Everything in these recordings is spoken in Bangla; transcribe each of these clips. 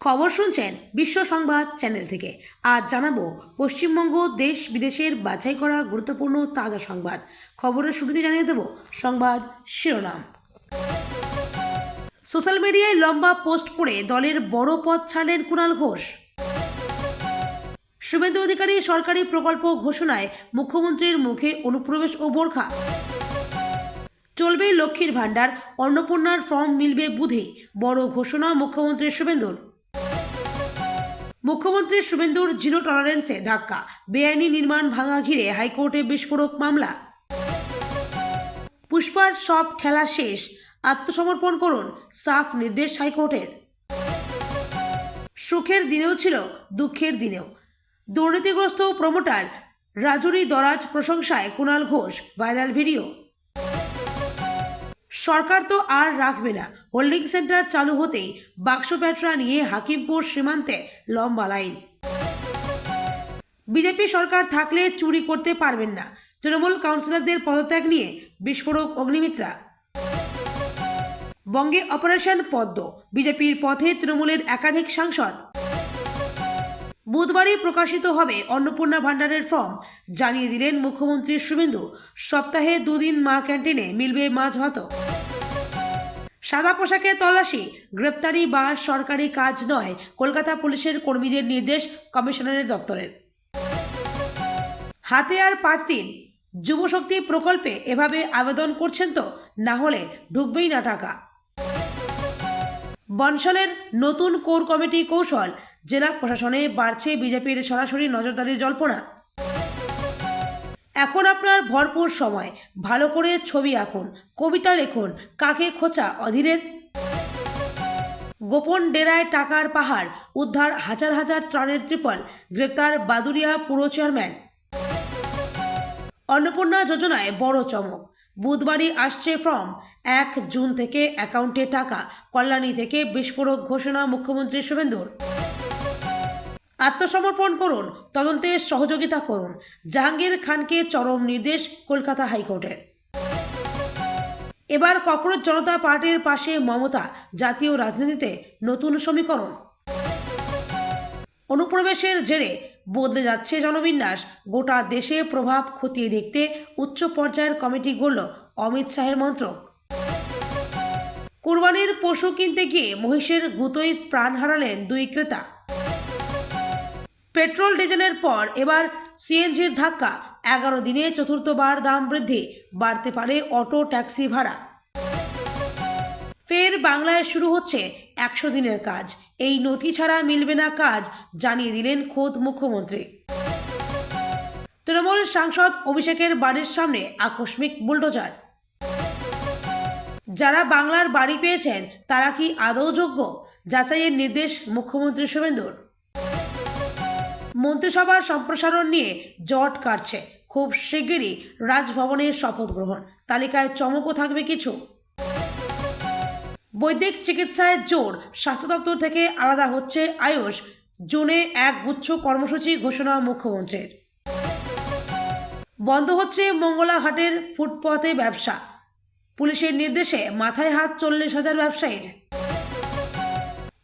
খবর শুনছেন বিশ্ব সংবাদ চ্যানেল থেকে। আজ জানাবো পশ্চিমবঙ্গ দেশ বিদেশের বাছাই করা গুরুত্বপূর্ণ তাজা সংবাদ। খবরের শুরুতে জানিয়ে দেব সংবাদ শিরোনাম। সোশ্যাল মিডিয়ায় লম্বা পোস্ট করে দলের বড় পদ ছাড়লেন কুণাল ঘোষ। শুভেন্দু অধিকারী সরকারি প্রকল্প ঘোষণায় মুখ্যমন্ত্রীর মুখে অনুপ্রবেশ ও বোরখা। চলবে লক্ষ্মীর ভাণ্ডার, অন্নপূর্ণার ফর্ম মিলবে বুধে, বড় ঘোষণা মুখ্যমন্ত্রী শুভেন্দুর। মুখ্যমন্ত্রী শুভেন্দুর জিরো টলারেন্সে ধাক্কা, বেআইনি নির্মাণ ভাঙা ঘিরে হাইকোর্টে বিস্ফোরক মামলা। পুষ্পার সব খেলা শেষ, আত্মসমর্পণ করুন, সাফ নির্দেশ হাইকোর্টের। সুখের দিনেও ছিল দুঃখের দিনেও, দুর্নীতিগ্রস্ত প্রমোটার রাজুরি দরাজ প্রশংসায় কুণাল ঘোষ, ভাইরাল ভিডিও। সরকার তো আর রাখবে না, হোল্ডিং সেন্টার চালু হতেই বাক্সপ্যাঁটরা নিয়ে হাকিমপুর সীমান্তে লম্বা লাইন। বিজেপি সরকার থাকলে চুরি করতে পারবেন না, তৃণমূল কাউন্সিলরদের পদত্যাগ নিয়ে বিস্ফোরক অগ্নিমিত্রা। বঙ্গে অপারেশন পদ্ম, বিজেপির পথে তৃণমূলের একাধিক সাংসদ। বুধবারই প্রকাশিত হবে অন্নপূর্ণা ভাণ্ডারের ফর্ম, জানিয়ে দিলেন মুখ্যমন্ত্রী শুভেন্দু। সপ্তাহে দুদিন মা ক্যান্টিনে মিলবে মাছ ভাত। সাদা পোশাকে তল্লাশি, গ্রেপ্তারি বা সরকারি কাজ নয়, কলকাতা পুলিশের কর্মীদের নির্দেশ কমিশনারের দপ্তরের। হাতে আর 5 দিন, যুবশক্তি প্রকল্পে এভাবে আবেদন করছেন তো, না হলে ঢুকবেই না টাকা। বনশালের নতুন কোর কমিটি কৌশল, জেলা প্রশাসনে বাড়ছে বিজেপির সরাসরি নজরদারির জল্পনা। এখন আপনার ভরপুর সময়, ভালো করে ছবি আঁকুন, কবিতা লিখুন, কাকে খোঁচা অধীরের। গোপন ডেরায় টাকার পাহাড়, উদ্ধার হাজার হাজার ত্রাণের ত্রিপল, গ্রেপ্তার বাদুরিয়া পুর চেয়ারম্যান। অন্নপূর্ণা যোজনায় বড় চমক, বুধবারই আসছে ফর্ম, 1 জুন থেকে অ্যাকাউন্টে টাকা। কল্যাণী থেকে বিস্ফোরক ঘোষণা মুখ্যমন্ত্রী শুভেন্দুর। আত্মসমর্পণ করুন, তদন্তে সহযোগিতা করুন, জাহাঙ্গীর খানকে চরম নির্দেশ কলকাতা হাইকোর্টের। এবার ককরোচ জনতা পার্টির পাশে মমতা, জাতীয় রাজনীতিতে নতুন সমীকরণ। অনুপ্রবেশের জেরে বদলে যাচ্ছে জনবিন্যাস, গোটা দেশে প্রভাব খতিয়ে দেখতে উচ্চ পর্যায়ের কমিটি গড়ল অমিত শাহের মন্ত্রক। কুরবানির পশু কিনতে গিয়ে মহিষের গুঁতোয় প্রাণ হারালেন 2 ক্রেতা। পেট্রোল ডিজেলের পর এবার সিএনজির ধাক্কা, 11 দিনে চতুর্থবার দাম বৃদ্ধি, বাড়তে পারে অটো ট্যাক্সি ভাড়া। ফের বাংলায় শুরু হচ্ছে 100 দিনের কাজ, এই নথি ছাড়া মিলবে না কাজ, জানিয়ে দিলেন খোদ মুখ্যমন্ত্রী। তৃণমূল সাংসদ অভিষেকের বাড়ির সামনে আকস্মিক বুলডোজার। যারা বাংলার বাড়ি পেয়েছেন তারা কি আদৌ যোগ্য, যাচাইয়ের নির্দেশ মুখ্যমন্ত্রী শুভেন্দুর। মন্ত্রিসভার সম্প্রসারণ নিয়ে জট কাটছে, খুব শিগগিরই রাজভবনের শপথ গ্রহণ, তালিকায় চমকও থাকবে কিছু। বৈদিক চিকিৎসায় জোর, স্বাস্থ্য দপ্তর থেকে আলাদা হচ্ছে আয়ুষ, জুনে 1 গুচ্ছ কর্মসূচি ঘোষণা মুখ্যমন্ত্রীর। বন্ধ হচ্ছে মঙ্গলাহাটের ফুটপাতে ব্যবসা, পুলিশের নির্দেশে মাথায় হাত 40,000 ব্যবসায়ীর।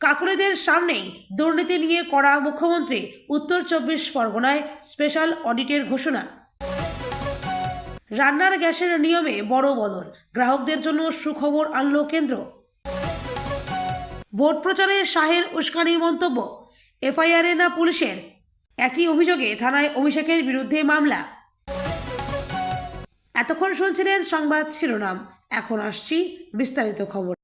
কাকুলিদের সামনেই দুর্নীতি নিয়ে করা মুখ্যমন্ত্রী, উত্তর 24 পরগনায় স্পেশাল অডিটের ঘোষণা। রান্নার গ্যাসের নিয়মে বড় বদল, গ্রাহকদের জন্য সুখবর আনল কেন্দ্র। ভোট প্রচারে শাহের উস্কানি মন্তব্য, এফআইআরে না পুলিশের, একই অভিযোগে থানায় অভিষেকের বিরুদ্ধে মামলা। এতক্ষণ শুনছিলেন সংবাদ শিরোনাম, এখন আসছি বিস্তারিত খবর।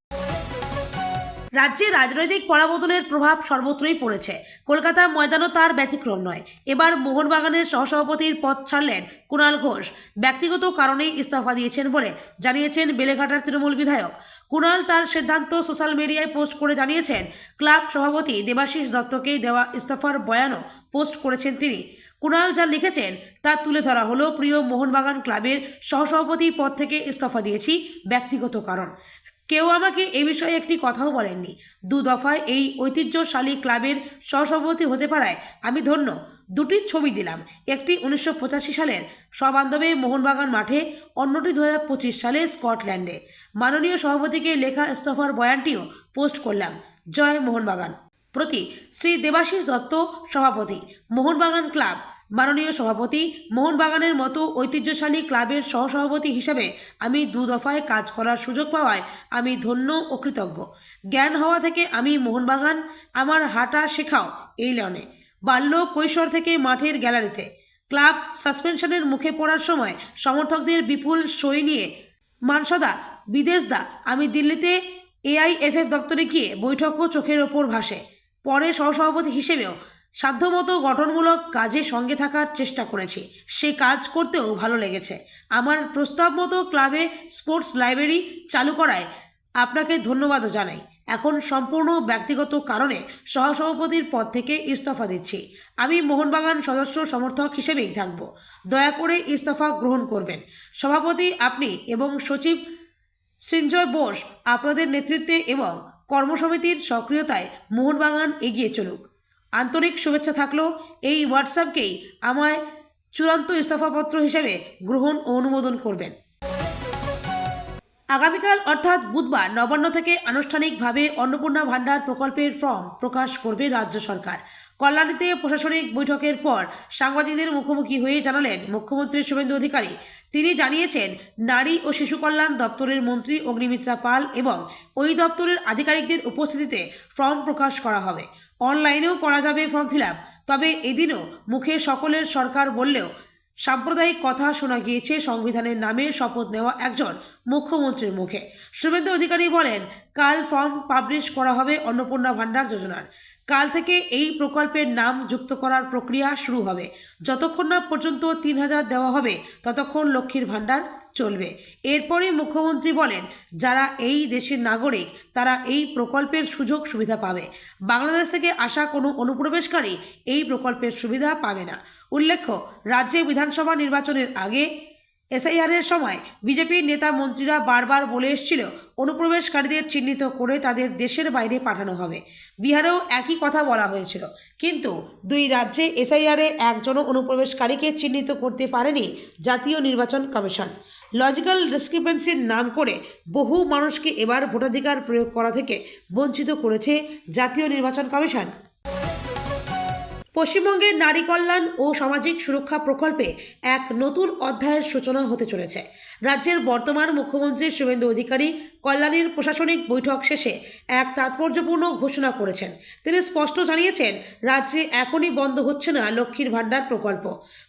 রাজ্যে রাজনৈতিক পরাবর্তনের প্রভাব সর্বত্রই পড়েছে, কলকাতা ময়দানও তার ব্যতিক্রম নয়। এবার মোহনবাগানের সহসভাপতির পদ ছাড়লেন কুণাল ঘোষ, ব্যক্তিগত কারণেই ইস্তফা দিয়েছেন বলে জানিয়েছেন বেলেঘাটার তৃণমূল বিধায়ক। কুণাল তার সিদ্ধান্ত সোশ্যাল মিডিয়ায় পোস্ট করে জানিয়েছেন, ক্লাব সভাপতি দেবাশিস দত্তকেই দেওয়া ইস্তফার বয়ানও পোস্ট করেছেন তিনি। কুণাল যা লিখেছেন তা তুলে ধরা হলো, প্রিয় মোহনবাগান ক্লাবের সহসভাপতি পদ থেকে ইস্তফা দিয়েছি ব্যক্তিগত কারণ। কেউ আমাকে এ বিষয়ে একটি কথাও বলেননি। 2 দফায় এই ঐতিহ্যশালী ক্লাবের সহসভাপতি হতে পারায় আমি ধন্য। 2টি ছবি দিলাম, একটি 1985 সালের সবান্ধবে মোহনবাগান মাঠে, অন্যটি 2025 সালে স্কটল্যান্ডে। মাননীয় সভাপতিকে লেখা ইস্তফার বয়ানটিও পোস্ট করলাম। জয় মোহনবাগান। প্রতি শ্রী দেবাশিস দত্ত, সভাপতি, মোহনবাগান ক্লাব। মাননীয় সভাপতি, মোহনবাগানের মতো ঐতিহ্যশালী ক্লাবের সহসভাপতি হিসাবে আমি 2 দফায় কাজ করার সুযোগ পাওয়ায় আমি ধন্য ও কৃতজ্ঞ। জ্ঞান হওয়া থেকে আমি মোহনবাগান, আমার হাঁটা শেখাও এই লনে, বাল্য কৈশোর থেকে মাঠের গ্যালারিতে। ক্লাব সাসপেনশনের মুখে পড়ার সময় সমর্থকদের বিপুল সই নিয়ে মানসদা, বিদেশদা, আমি দিল্লিতে AIFF দপ্তরে গিয়ে বৈঠকও চোখের ওপর ভাসে। পরে সহসভাপতি হিসেবেও সাধ্যমতো গঠনমূলক কাজে সঙ্গে থাকার চেষ্টা করেছি, সে কাজ করতেও ভালো লেগেছে। আমার প্রস্তাব মতো ক্লাবে স্পোর্টস লাইব্রেরি চালু করায় আপনাকে ধন্যবাদও জানাই। এখন সম্পূর্ণ ব্যক্তিগত কারণে সহসভাপতির পদ থেকে ইস্তফা দিচ্ছি। আমি মোহনবাগান সদস্য সমর্থক হিসেবেই থাকব, দয়া করে ইস্তফা গ্রহণ করবেন। সভাপতি আপনি এবং সচিব সঞ্জয় বোস, আপনাদের নেতৃত্বে এবং কর্মসমিতির সক্রিয়তায় মোহনবাগান এগিয়ে চলুক। আন্তরিক শুভেচ্ছা থাকলো। এই হোয়াটসঅ্যাপকেই আমায় চূড়ান্ত ইস্তফাপত্র হিসেবে গ্রহণ ও অনুমোদন করবেন। আগামীকাল অর্থাৎ বুধবার নবান্ন থেকে আনুষ্ঠানিকভাবে অন্নপূর্ণা ভাণ্ডার প্রকল্পের ফর্ম প্রকাশ করবে রাজ্য সরকার। কল্যাণীতে প্রশাসনিক বৈঠকের পর সাংবাদিকদের মুখোমুখি হয়ে জানালেন মুখ্যমন্ত্রী শুভেন্দু অধিকারী। তিনি জানিয়েছেন, নারী ও শিশু কল্যাণ দপ্তরের মন্ত্রী অগ্নিমিত্রা পাল এবং ওই দপ্তরের আধিকারিকদের উপস্থিতিতে ফর্ম প্রকাশ করা হবে। অনলাইনেও করা যাবে ফর্ম ফিল আপ। তবে এদিনও মুখে সকলের সরকার বললেও সাম্প্রদায়িক কথা শোনা গিয়েছে সংবিধানের নামে শপথ নেওয়া একজন মুখ্যমন্ত্রীর মুখে। শুভেন্দু অধিকারী বলেন, কাল ফর্ম পাবলিশ করা হবে অন্নপূর্ণা ভাণ্ডার যোজনার। কাল থেকে এই প্রকল্পের নাম যুক্ত করার প্রক্রিয়া শুরু হবে। যতক্ষণ না পর্যন্ত 3000 দেওয়া হবে ততক্ষণ লক্ষ্মীর ভাণ্ডার চলবে। এরপরই মুখ্যমন্ত্রী বলেন, যারা এই দেশের নাগরিক তারা এই প্রকল্পের সুযোগ সুবিধা পাবে। বাংলাদেশ থেকে আসা কোনো অনুপ্রবেশকারী এই প্রকল্পের সুবিধা পাবে না। উল্লেখ্য, রাজ্যে বিধানসভা নির্বাচনের আগে SIR-এর সময় বিজেপির নেতা মন্ত্রীরা বারবার বলে এসেছিল অনুপ্রবেশকারীদের চিহ্নিত করে তাদের দেশের বাইরে পাঠানো হবে। বিহারেও একই কথা বলা হয়েছিল, কিন্তু 2 রাজ্যে SIR-এ একজনও অনুপ্রবেশকারীকে চিহ্নিত করতে পারেনি জাতীয় নির্বাচন কমিশন। লজিক্যাল ডিসক্রিপেন্সির নাম করে বহু মানুষকে এবার ভোটাধিকার প্রয়োগ করা থেকে বঞ্চিত করেছে জাতীয় নির্বাচন কমিশন। পশ্চিমবঙ্গের নারী কল্যাণ ও সামাজিক সুরক্ষা প্রকল্পে এক নতুন অধ্যায়ের সূচনা হতে চলেছে। রাজ্যের বর্তমান মুখ্যমন্ত্রী শুভেন্দু অধিকারী কল্যাণীর প্রশাসনিক বৈঠক শেষে এক তাৎপর্যপূর্ণ ঘোষণা করেছেন। তিনি স্পষ্ট জানিয়েছেন, রাজ্যে এখনই বন্ধ হচ্ছে না লক্ষ্মীর ভাণ্ডার প্রকল্প,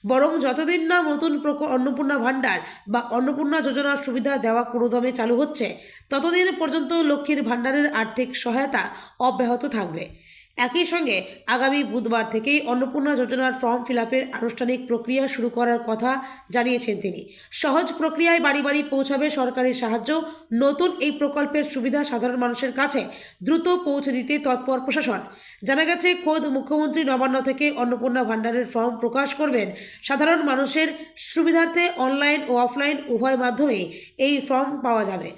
বরং যতদিন না নতুন অন্নপূর্ণা ভাণ্ডার বা অন্নপূর্ণা যোজনার সুবিধা দেওয়া পুরোদমে চালু হচ্ছে, ততদিন পর্যন্ত লক্ষ্মীর ভাণ্ডারের আর্থিক সহায়তা অব্যাহত থাকবে। একই সঙ্গে আগামী বুধবার থেকেই অন্নপূর্ণা যোজনার ফর্ম ফিল আপের আনুষ্ঠানিক প্রক্রিয়া শুরু করার কথা জানিয়েছেন তিনি। সহজ প্রক্রিয়ায় বাড়ি বাড়ি পৌঁছাবে সরকারি সাহায্য। নতুন এই প্রকল্পের সুবিধা সাধারণ মানুষের কাছে দ্রুত পৌঁছে দিতে তৎপর প্রশাসন। জানা গেছে, খোদ মুখ্যমন্ত্রী নবান্ন থেকে অন্নপূর্ণা ভাণ্ডারের ফর্ম প্রকাশ করবেন। সাধারণ মানুষের সুবিধার্থে অনলাইন ও অফলাইন উভয় মাধ্যমেই এই ফর্ম পাওয়া যাবে।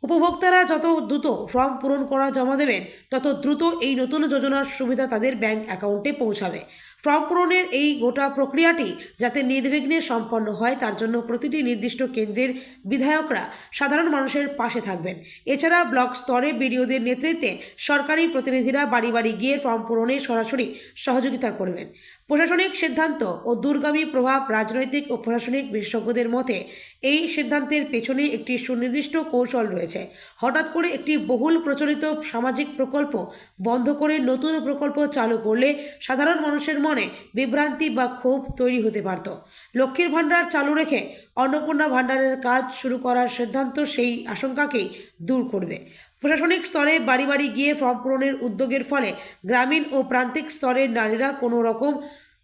উপভোক্তারা যত দ্রুত ফর্ম পূরণ করা জমা দেবেন, তত দ্রুত এই নতুন যোজনার সুবিধা তাদের ব্যাংক অ্যাকাউন্টে পৌঁছাবে। ফর্ম পূরণের এই গোটা প্রক্রিয়াটি যাতে নির্বিঘ্নে সম্পন্ন হয়, তার জন্য প্রতিটি নির্দিষ্ট কেন্দ্রের বিধায়করা সাধারণ মানুষের পাশে থাকবেন। এছাড়া ব্লক স্তরে বিডিওদের নেতৃত্বে সরকারি প্রতিনিধিরা বাড়ি বাড়ি গিয়ে ফর্ম পূরণে সরাসরি সহযোগিতা করবেন। প্রশাসনিক সিদ্ধান্ত ও দূরগামী প্রভাব রাজনৈতিক ও প্রশাসনিক বিশেষজ্ঞদের মতে এই সিদ্ধান্তের পেছনে একটি সুনির্দিষ্ট কৌশল রয়েছে। হঠাৎ করে একটি বহুল প্রচলিত সামাজিক প্রকল্প বন্ধ করে নতুন প্রকল্প চালু করলে সাধারণ মানুষের মনে বিভ্রান্তি বা ক্ষোভ তৈরি হতে পারত। লক্ষ্মীর ভাণ্ডার চালু রেখে অন্নপূর্ণা ভাণ্ডারের কাজ শুরু করার সিদ্ধান্ত সেই আশঙ্কাকেই দূর করবে। প্রশাসনিক স্তরে বাড়ি বাড়ি গিয়ে ফর্ম পূরণের উদ্যোগের ফলে গ্রামীণ ও প্রান্তিক স্তরের নারীরা কোনো রকম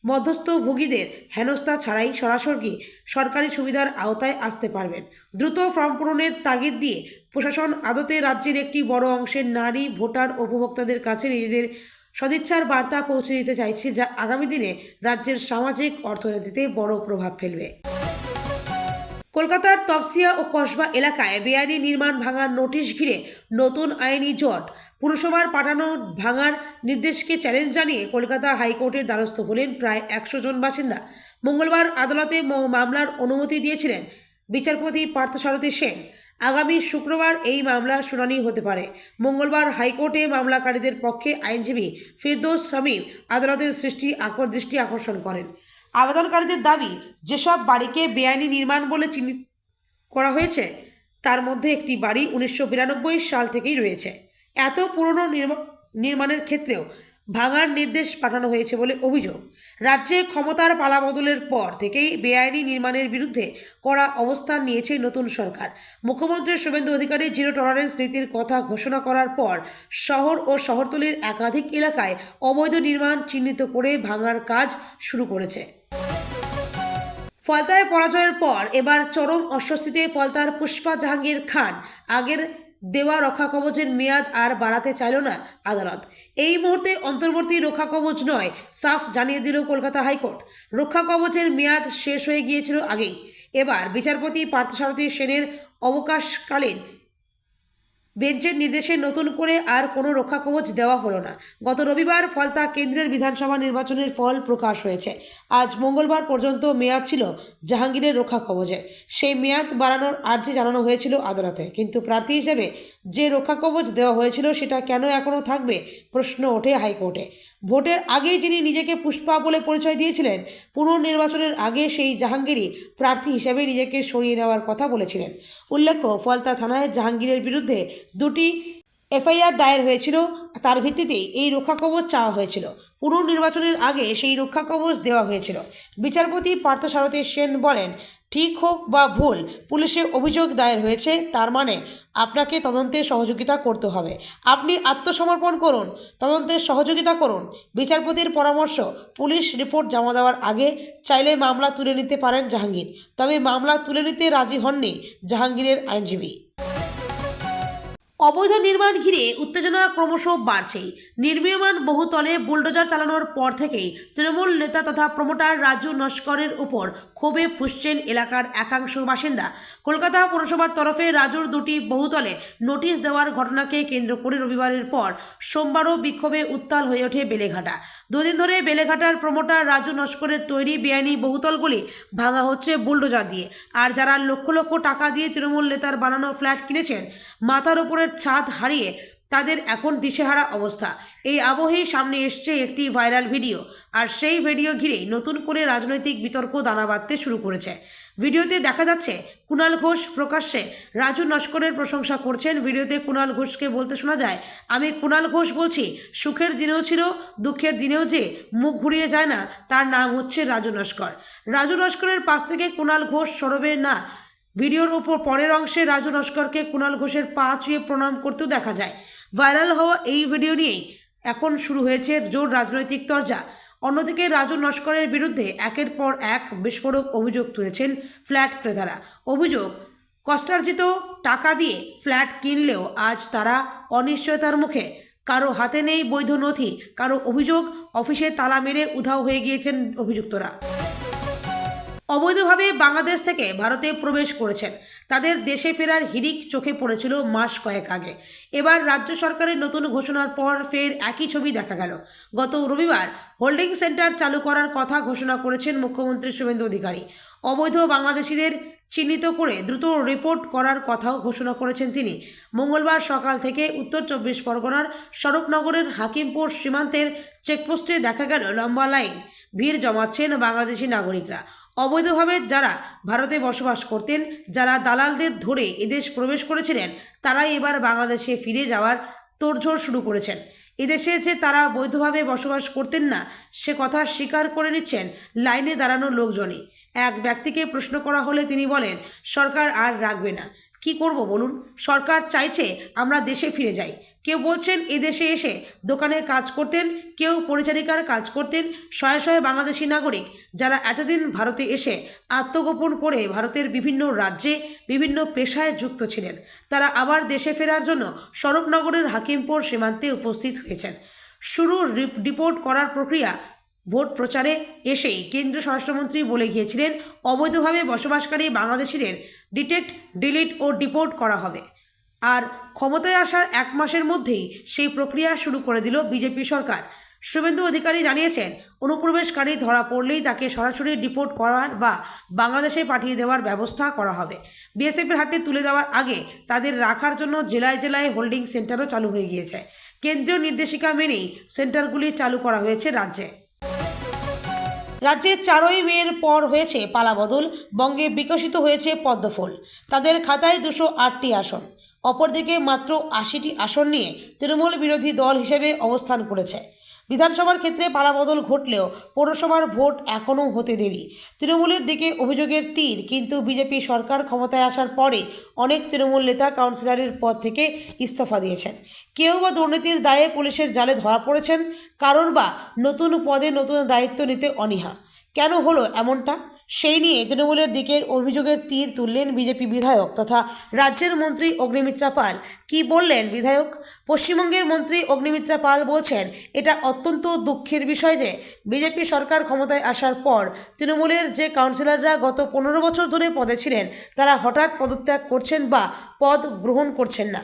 মধ্যস্থভোগীদের হেনস্থা ছাড়াই সরাসরি সরকারি সুবিধার আওতায় আসতে পারবেন। দ্রুত ফর্ম পূরণের তাগিদ দিয়ে প্রশাসন আদতে রাজ্যের একটি বড় অংশের নারী ভোটার উপভোক্তাদের কাছে নিজেদের সদিচ্ছার বার্তা পৌঁছে দিতে চাইছে, যা আগামী দিনে রাজ্যের সামাজিক অর্থনীতিতে বড় প্রভাব ফেলবে। কলকাতার তপসিয়া ও কসবা এলাকায় বেআইনি নির্মাণ ভাঙার নোটিশ ঘিরে নতুন আইনি জট। পুরসভার পাঠানো ভাঙার নির্দেশকে চ্যালেঞ্জ জানিয়ে কলকাতা হাইকোর্টের দ্বারস্থ হলেন প্রায় 100 জন বাসিন্দা। মঙ্গলবার আদালতে মামলার অনুমতি দিয়েছিলেন বিচারপতি পার্থসারথী সেন। আগামী শুক্রবার এই মামলার শুনানি হতে পারে। মঙ্গলবার হাইকোর্টে মামলাকারীদের পক্ষে আইনজীবী ফিরদৌস শামীম আদালতের দৃষ্টি আকর্ষণ করেন। আবেদনকারীদের দাবি, যেসব বাড়িকে বেআইনি নির্মাণ বলে চিহ্নিত করা হয়েছে তার মধ্যে একটি বাড়ি 1992 সাল থেকেই রয়েছে। এত পুরনো নির্মাণের ক্ষেত্রেও ভাঙার নির্দেশ পাঠানো হয়েছে বলে অভিযোগ। রাজ্যে ক্ষমতার পালাবদলের পর থেকেই বেআইনি নির্মাণের বিরুদ্ধে কড়া অবস্থান নিয়েছে নতুন সরকার। মুখ্যমন্ত্রী শুভেন্দু অধিকারী জিরো টলারেন্স নীতির কথা ঘোষণা করার পর শহর ও শহরতলির একাধিক এলাকায় অবৈধ নির্মাণ চিহ্নিত করে ভাঙার কাজ শুরু করেছে। ফলতায় পরাজয়ের পর এবার চরম অস্বস্তিতে ফলতার পুষ্পা জাহাঙ্গীর খান। আগের দেওয়া রক্ষা কবচের মেয়াদ আর বাড়াতে চাইল না আদালত। এই মুহূর্তে অন্তর্বর্তী রক্ষা কবচ নয়, সাফ জানিয়ে দিল কলকাতা হাইকোর্ট। রক্ষা কবচের মেয়াদ শেষ হয়ে গিয়েছিল আগেই। এবার বিচারপতি পার্থসারথী সেনের অবকাশকালীন বেঞ্চের নির্দেশে নতুন করে আর কোনো রক্ষা কবচ দেওয়া হলো না। গত রবিবার ফলতা কেন্দ্রের বিধানসভা নির্বাচনের ফল প্রকাশ হয়েছে। আজ মঙ্গলবার পর্যন্ত মেয়াদ ছিল জাহাঙ্গীরের রক্ষা কবচের। সেই মেয়াদ বাড়ানোর আর্জি জানানো হয়েছিল আদালতে, কিন্তু প্রার্থী হিসেবে যে রক্ষা কবচ দেওয়া হয়েছিল সেটা কেন এখনও থাকবে প্রশ্ন ওঠে হাইকোর্টে। ভোটের আগেই যিনি নিজেকে পুষ্পা বলে পরিচয় দিয়েছিলেন, পুনর্নির্বাচনের আগে সেই জাহাঙ্গীরই প্রার্থী হিসেবে নিজেকে সরিয়ে নেওয়ার কথা বলেছিলেন। উল্লেখ্য, ফলতা থানায় জাহাঙ্গীরের বিরুদ্ধে 2টি এফআইআর দায়ের হয়েছিল। তার ভিত্তিতেই এই রক্ষা কবচ চাওয়া হয়েছিল। পুনর্নির্বাচনের আগে সেই রক্ষা কবচ দেওয়া হয়েছিল। বিচারপতি পার্থসারথী সেন বলেন, ঠিক হোক বা ভুল, পুলিশে অভিযোগ দায়ের হয়েছে, তার মানে আপনাকে তদন্তে সহযোগিতা করতে হবে। আপনি আত্মসমর্পণ করুন, তদন্তের সহযোগিতা করুন। বিচারপতির পরামর্শ, পুলিশ রিপোর্ট জমা দেওয়ার আগে চাইলে মামলা তুলে নিতে পারেন জাহাঙ্গীর। তবে মামলা তুলে নিতে রাজি হননি জাহাঙ্গীরের আইনজীবী। অবৈধ নির্মাণ ঘিরে উত্তেজনা ক্রমশ বাড়ছেই। নির্মীয়মান বহুতলে বুলডোজার চালানোর পর থেকেই তৃণমূল নেতা তথা প্রমোটার রাজু নস্করের উপর ক্ষোভে ফুঁসছেন এলাকার একাংশ বাসিন্দা। কলকাতা পৌরসভার তরফে রাজুর 2টি বহুতলে নোটিশ দেওয়ার ঘটনাকে কেন্দ্র করে রবিবারের পর সোমবারও বিক্ষোভে উত্তাল হয়ে ওঠে বেলেঘাটা। 2 দিন ধরে বেলেঘাটার প্রমোটার রাজু নস্করের তৈরি বেআইনি বহুতলগুলি ভাঙা হচ্ছে বুলডোজার দিয়ে। আর যারা লক্ষ লক্ষ টাকা দিয়ে তৃণমূল নেতার বানানো ফ্ল্যাট কিনেছেন, মাথার উপরের ছাদ হারিয়ে তাদের এখন দিশেহারা অবস্থা। এই আবহেই সামনে এসছে একটি ভাইরাল ভিডিও। আর সেই ভিডিও ঘিরেই নতুন করে রাজনৈতিক বিতর্ক দানা বাঁধতে শুরু করেছে। ভিডিওতে দেখা যাচ্ছে কুণাল ঘোষ প্রকাশ্যে রাজু নস্করের প্রশংসা করছেন। ভিডিওতে কুণাল ঘোষকে বলতে শোনা যায়, আমি কুণাল ঘোষ বলছি, সুখের দিনেও ছিল, দুঃখের দিনেও যে মুখ ঘুরিয়ে যায় না, তার নাম হচ্ছে রাজু নস্কর। রাজু নস্করের পাশ থেকে কুণাল ঘোষ সরবে না। ভিডিওর উপর পরের অংশে রাজু নস্করকে কুণাল ঘোষের পা ছুঁয়ে প্রণাম করতেও দেখা যায়। ভাইরাল হওয়া এই ভিডিও নিয়েই এখন শুরু হয়েছে জোর রাজনৈতিক তরজা। অন্যদিকে রাজু নস্করের বিরুদ্ধে একের পর এক বিস্ফোরক অভিযোগ তুলেছেন ফ্ল্যাট ক্রেতারা। অভিযোগ, কষ্টার্জিত টাকা দিয়ে ফ্ল্যাট কিনলেও আজ তারা অনিশ্চয়তার মুখে। কারো হাতে নেই বৈধ নথি, কারো অভিযোগ অফিসে তালা মেরে উধাও হয়ে গিয়েছেন অভিযুক্তরা। অবৈধভাবে বাংলাদেশ থেকে ভারতে প্রবেশ করেছেন, তাদের দেশে ফেরার হিড়িক চোখে পড়েছিল মাস কয়েক আগে। এবার রাজ্য সরকারের নতুন ঘোষণার পর ফের একই ছবি দেখা গেল। গত রবিবার হোল্ডিং সেন্টার চালু করার কথা ঘোষণা করেছেন মুখ্যমন্ত্রী শুভেন্দু অধিকারী। অবৈধ বাংলাদেশিদের চিহ্নিত করে দ্রুত রিপোর্ট করার কথাও ঘোষণা করেছেন তিনি। মঙ্গলবার সকাল থেকে উত্তর 24 পরগনার স্বরূপনগরের হাকিমপুর সীমান্তের চেকপোস্টে দেখা গেল লম্বা লাইন। ভিড় জমাচ্ছেন বাংলাদেশি নাগরিকরা। অবৈধভাবে যারা ভারতে বসবাস করতেন, যারা দালালদের ধরে এদেশ প্রবেশ করেছিলেন, তারাই এবার বাংলাদেশে ফিরে যাওয়ার তোড়জোড় শুরু করেছেন। এদেশে যে তারা বৈধভাবে বসবাস করতেন না, সে কথা স্বীকার করে নিচ্ছেন লাইনে দাঁড়ানো লোকজনই। এক ব্যক্তিকে প্রশ্ন করা হলে তিনি বলেন, সরকার আর রাখবে না। কি করব বলুন, সরকার চাইছে আমরা দেশে ফিরে যাই। কেউ বলছেন এদেশে এসে দোকানে কাজ করতেন, কেউ পরিচারিকার কাজ করতেন। শয়ে শয়ে বাংলাদেশি নাগরিক যারা এতদিন ভারতে এসে আত্মগোপন করে ভারতের বিভিন্ন রাজ্যে বিভিন্ন পেশায় যুক্ত ছিলেন, তারা আবার দেশে ফেরার জন্য স্বরূপনগরের হাকিমপুর সীমান্তে উপস্থিত হয়েছেন। শুরু ডিপোর্ট করার প্রক্রিয়া। ভোট প্রচারে এসেই কেন্দ্রীয় স্বরাষ্ট্রমন্ত্রী বলে গিয়েছিলেন, অবৈধভাবে বসবাসকারী বাংলাদেশিদের ডিটেক্ট, ডিলিট ও ডিপোর্ট করা হবে। আর ক্ষমতায় আসার 1 মাসের মধ্যেই সেই প্রক্রিয়া শুরু করে দিল বিজেপি সরকার। শুভেন্দু অধিকারী জানিয়েছেন, অনুপ্রবেশকারী ধরা পড়লেই তাকে সরাসরি ডিপোর্ট করার বা বাংলাদেশে পাঠিয়ে দেওয়ার ব্যবস্থা করা হবে। বিএসএফের হাতে তুলে দেওয়ার আগে তাদের রাখার জন্য জেলায় জেলায় হোল্ডিং সেন্টারও চালু হয়ে গিয়েছে। কেন্দ্রীয় নির্দেশিকা মেনেই সেন্টারগুলি চালু করা হয়েছে রাজ্যে। রাজ্যে 4ই মের পর হয়েছে পালাবদল, বঙ্গে বিকশিত হয়েছে পদ্মফুল। তাদের খাতায় 208টি আসন। অপরদিকে মাত্র 80টি আসন নিয়ে তৃণমূল বিরোধী দল হিসেবে অবস্থান করেছে। বিধানসভার ক্ষেত্রে পালাবদল ঘটলেও পৌরসভার ভোট এখনও হতে দেরি। তৃণমূলের দিকে অভিযোগের তীর, কিন্তু বিজেপি সরকার ক্ষমতায় আসার পরে অনেক তৃণমূল নেতা কাউন্সিলরের পদ থেকে ইস্তফা দিয়েছেন। কেউ বা দুর্নীতির দায়ে পুলিশের জালে ধরা পড়েছেন, কারোর বা নতুন পদে নতুন দায়িত্ব নিতে অনীহা। কেন হলো এমনটা, সেই নিয়ে তৃণমূলের দিকের অভিযোগের তীর তুললেন বিজেপি বিধায়ক তথা রাজ্যের মন্ত্রী অগ্নিমিত্রা পাল। কি বললেন বিধায়ক? পশ্চিমবঙ্গের মন্ত্রী অগ্নিমিত্রা পাল বলছেন, এটা অত্যন্ত দুঃখের বিষয় যে বিজেপি সরকার ক্ষমতায় আসার পর তৃণমূলের যে কাউন্সিলররা গত 15 বছর ধরে পদে ছিলেন তারা হঠাৎ পদত্যাগ করছেন বা পদ গ্রহণ করছেন না।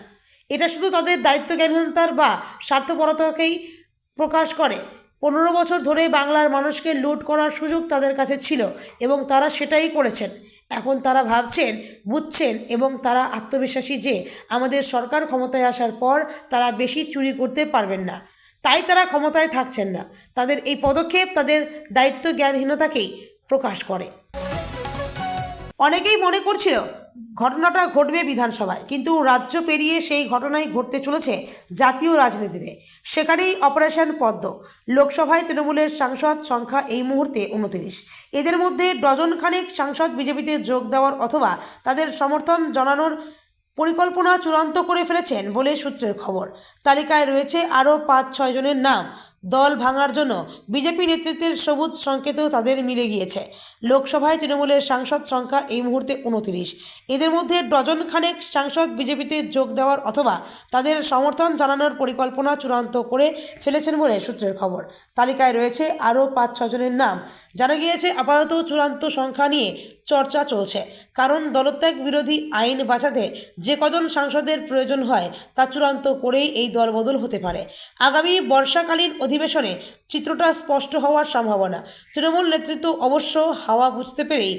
এটা শুধু তাদের দায়িত্বজ্ঞানহীনতার বা স্বার্থপরতাকেই প্রকাশ করে। 15 বছর ধরে বাংলার মানুষকে লুট করার সুযোগ তাদের কাছে ছিল এবং তারা সেটাই করেছেন। এখন তারা ভাবছেন, বুঝছেন এবং তারা আত্মবিশ্বাসী যে আমাদের সরকার ক্ষমতায় আসার পর তারা বেশি চুরি করতে পারবেন না, তাই তারা ক্ষমতায় থাকছেন না। তাদের এই পদক্ষেপ তাদের দায়িত্বজ্ঞানহীনতাকেই প্রকাশ করে। অনেকেই মনে করছিল ঘটনাটা ঘটবে বিধানসভায়, কিন্তু রাজ্য পেরিয়ে সেই ঘটনাই ঘটতে চলেছে জাতীয় রাজনীতিতে। সেখানেই অপারেশন পদ্ম। লোকসভায় তৃণমূলের সাংসদ সংখ্যা এই মুহূর্তে 29। এদের মধ্যে ডজন খানেক সাংসদ বিজেপিতে যোগ দেওয়ার অথবা তাদের সমর্থন জানানোর পরিকল্পনা চূড়ান্ত করে ফেলেছেন বলে সূত্রের খবর। তালিকায় রয়েছে আরও 5-6 জনের নাম। দল ভাঙার জন্য বিজেপি নেতৃত্বের সবুজ সংকেতও তাদের মিলে গিয়েছে। লোকসভায় তৃণমূলের সাংসদ সংখ্যা এই মুহূর্তে 29। এদের মধ্যে ডজন খানেক সাংসদ বিজেপিতে যোগ দেওয়ার অথবা তাদের সমর্থন জানানোর পরিকল্পনা চূড়ান্ত করে ফেলেছেন বলে সূত্রের খবর। তালিকায় রয়েছে আরও 5-6 জনের নাম। জানা গিয়েছে, আপাতত চূড়ান্ত সংখ্যা নিয়ে চর্চা চলছে, কারণ দলত্যাগ বিরোধী আইন বাঁচাতে যে কজন সাংসদের প্রয়োজন হয় তা চূড়ান্ত করেই এই দলবদল হতে পারে। আগামী বর্ষাকালীন অধিবেশনে চিত্রটা স্পষ্ট হওয়ার সম্ভাবনা। তৃণমূল নেতৃত্ব অবশ্য হাওয়া বুঝতে পেরেই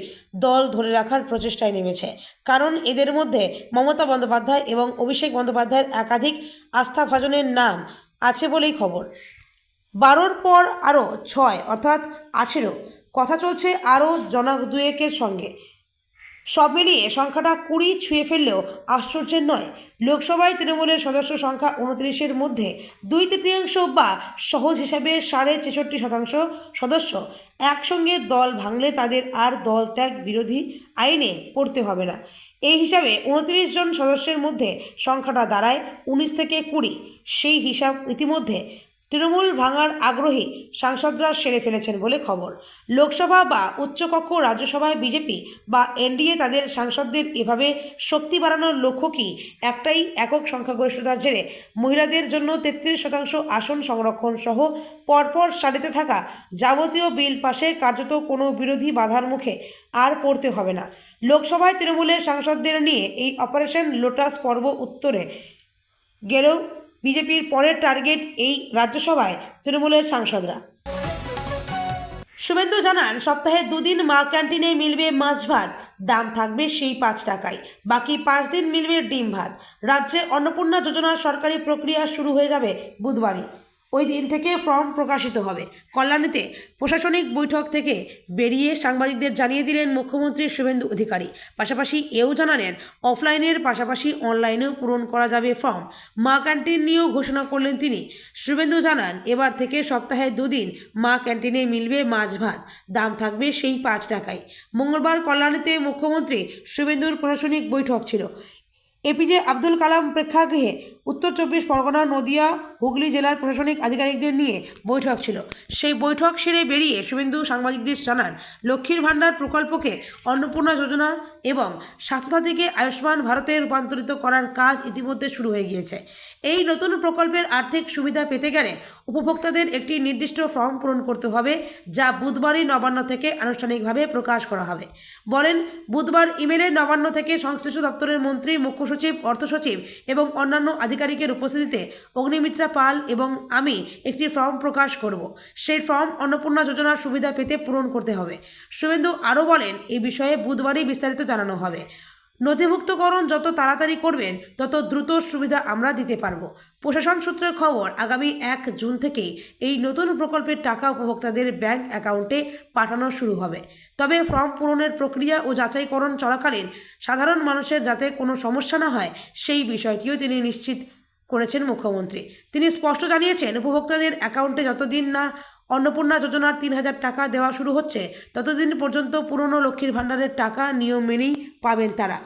দল ধরে রাখার প্রচেষ্টায় নেমেছে, কারণ এদের মধ্যে মমতা বন্দ্যোপাধ্যায় এবং অভিষেক বন্দ্যোপাধ্যায়ের একাধিক আস্থাভাজনের নাম আছে বলেই খবর। 12-র পর আরও 6 অর্থাৎ 18। কথা চলছে আরও জনা দুয়েকের সঙ্গে। সব মিলিয়ে সংখ্যাটা 20 ছুঁয়ে ফেললেও আশ্চর্যের নয়। লোকসভায় তৃণমূলের সদস্য সংখ্যা 29-এর মধ্যে 2/3 বা সহজ হিসাবে 63% সদস্য একসঙ্গে দল ভাঙলে তাদের আর দল ত্যাগ বিরোধী আইনে পড়তে হবে না। এই হিসাবে 29 জন সদস্যের মধ্যে সংখ্যাটা দাঁড়ায় 19 থেকে 20। সেই হিসাব ইতিমধ্যে তৃণমূল ভাঙার আগ্রহী সাংসদরা সেরে ফেলেছেন বলে খবর। লোকসভা বা উচ্চকক্ষ রাজ্যসভায় বিজেপি বা এনডিএ তাদের সাংসদদের এভাবে শক্তি বাড়ানোর লক্ষ্য কি একটাই, একক সংখ্যাগরিষ্ঠতার জেরে মহিলাদের জন্য 33% আসন সংরক্ষণ সহ পরপর সারিতে থাকা যাবতীয় বিল পাশে কার্যত কোনো বিরোধী বাধার মুখে আর পড়তে হবে না। লোকসভায় তৃণমূলের সাংসদদের নিয়ে এই অপারেশন লোটাস পর্ব উত্তরে গেলেও বিজেপির পরের টার্গেট এই রাজ্যসভায় তৃণমূলের সাংসদরা। শুভেন্দু জানান, সপ্তাহে 2 দিন মা ক্যান্টিনে মিলবে মাছ ভাত, দাম থাকবে সেই 5 টাকায়। বাকি 5 দিন মিলবে ডিম ভাত। রাজ্যে অন্নপূর্ণা যোজনার সরকারি প্রক্রিয়া শুরু হয়ে যাবে বুধবারই। ওই দিন থেকে ফর্ম প্রকাশিত হবে। কল্যাণীতে প্রশাসনিক বৈঠক থেকে বেরিয়ে সাংবাদিকদের জানিয়ে দিলেন মুখ্যমন্ত্রী শুভেন্দু অধিকারী। পাশাপাশি এও জানালেন, অফলাইনের পাশাপাশি অনলাইনেও পূরণ করা যাবে ফর্ম। মা ক্যান্টিন নিয়েও ঘোষণা করলেন তিনি। শুভেন্দু জানান, এবার থেকে সপ্তাহে 2 দিন মা ক্যান্টিনে মিলবে মাছ ভাত, দাম থাকবে সেই 5 টাকায়। মঙ্গলবার কল্যাণীতে মুখ্যমন্ত্রী শুভেন্দুর প্রশাসনিক বৈঠক ছিল। এপিজে আব্দুল কালাম প্রেক্ষাগৃহে উত্তর 24 পরগনা, নদিয়া, হুগলি জেলার প্রশাসনিক আধিকারিকদের নিয়ে বৈঠক ছিল। সেই বৈঠক সেরে বেরিয়ে শুভেন্দু সাংবাদিকদের জানান, লক্ষ্মীর ভাণ্ডার প্রকল্পকে অন্নপূর্ণা যোজনা এবং স্বাস্থ্যসাথীকে আয়ুষ্মান ভারতে রূপান্তরিত করার কাজ ইতিমধ্যে শুরু হয়ে গিয়েছে। এই নতুন প্রকল্পের আর্থিক সুবিধা পেতে গেলে উপভোক্তাদের একটি নির্দিষ্ট ফর্ম পূরণ করতে হবে, যা বুধবারই নবান্ন থেকে আনুষ্ঠানিকভাবে প্রকাশ করা হবে। বলেন, বুধবার ইমেলে নবান্ন থেকে সংশ্লিষ্ট দপ্তরের মন্ত্রী, মুখ্য সচিব, অর্থ সচিব এবং অন্যান্য আধিকারিকের উপস্থিতিতে অগ্নিমিত্রা পাল এবং আমি একটি ফর্ম প্রকাশ করব। সেই ফর্ম অন্নপূর্ণা যোজনার সুবিধা পেতে পূরণ করতে হবে। শুভেন্দু আরও বলেন, এই বিষয়ে বুধবারই বিস্তারিত জানানো হবে। নথিভুক্তকরণ যত তাড়াতাড়ি করবেন তত দ্রুত সুবিধা আমরা দিতে পারবো। প্রশাসন সূত্রের খবর, আগামী 1 জুন থেকেই এই নতুন প্রকল্পের টাকা উপভোক্তাদের ব্যাংক অ্যাকাউন্টে পাঠানো শুরু হবে। তবে ফর্ম পূরণের প্রক্রিয়া ও যাচাইকরণ চলাকালীন সাধারণ মানুষের যাতে কোনো সমস্যা না হয় সেই বিষয়টিও তিনি নিশ্চিত করেছেন মুখ্যমন্ত্রী। তিনি স্পষ্ট জানিয়েছেন, উপভোক্তাদের অ্যাকাউন্টে যতদিন না অন্নপূর্ণা যোজনার 3,000 টাকা দেওয়া শুরু হচ্ছে ততদিন পর্যন্ত পুরনো লক্ষ্মীর ভাণ্ডারের টাকা নিয়ম মেনেই পাবেন তারা।